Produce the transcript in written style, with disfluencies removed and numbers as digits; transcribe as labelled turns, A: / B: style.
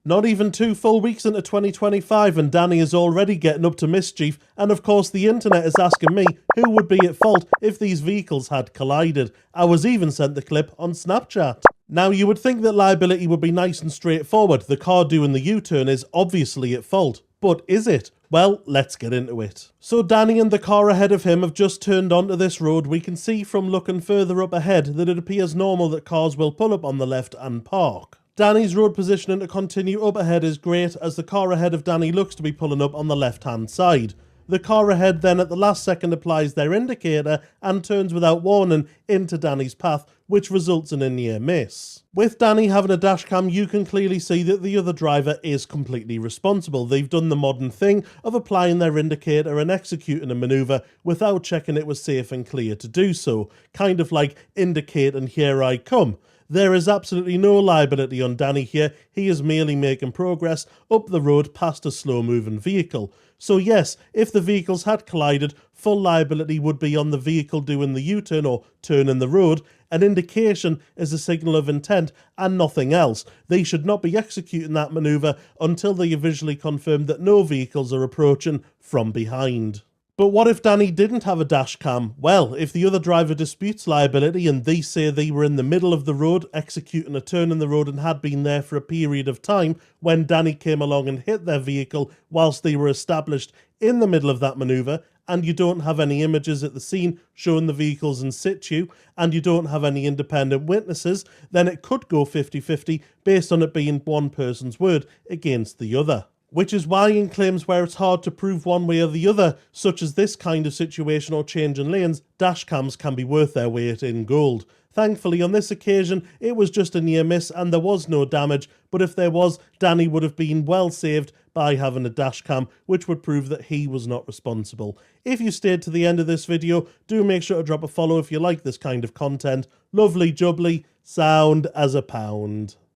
A: Not even 2 full weeks into 2025 and Danny is already getting up to mischief, and of course the internet is asking me who would be at fault if these vehicles had collided. I was even sent the clip on Snapchat. Now you would think that liability would be nice and straightforward. The car doing the U-turn is obviously at fault. But is it? Well, let's get into it. So Danny and the car ahead of him have just turned onto this road. We can see from looking further up ahead that it appears normal that cars will pull up on the left and park. Danny's road positioning to continue up ahead is great, as the car ahead of Danny looks to be pulling up on the left hand side. The car ahead then at the last second applies their indicator and turns without warning into Danny's path, which results in a near miss. With Danny having a dashcam, you can clearly see that the other driver is completely responsible. They've done the modern thing of applying their indicator and executing a manoeuvre without checking it was safe and clear to do so. Kind of like indicate and here I come. There is absolutely no liability on Danny here. He is merely making progress up the road past a slow-moving vehicle. So yes, if the vehicles had collided, full liability would be on the vehicle doing the U-turn or turning the road. An indication is a signal of intent and nothing else. They should not be executing that manoeuvre until they have visually confirmed that no vehicles are approaching from behind. But what if Danny didn't have a dash cam? Well, if the other driver disputes liability and they say they were in the middle of the road executing a turn in the road and had been there for a period of time when Danny came along and hit their vehicle whilst they were established in the middle of that manoeuvre, and you don't have any images at the scene showing the vehicles in situ, and you don't have any independent witnesses, then it could go 50-50 based on it being one person's word against the other. Which is why in claims where it's hard to prove one way or the other, such as this kind of situation or change in lanes, dashcams can be worth their weight in gold. Thankfully on this occasion it was just a near miss and there was no damage, but if there was, Danny would have been well saved by having a dashcam, which would prove that he was not responsible. If you stayed to the end of this video, do make sure to drop a follow if you like this kind of content. Lovely jubbly, sound as a pound.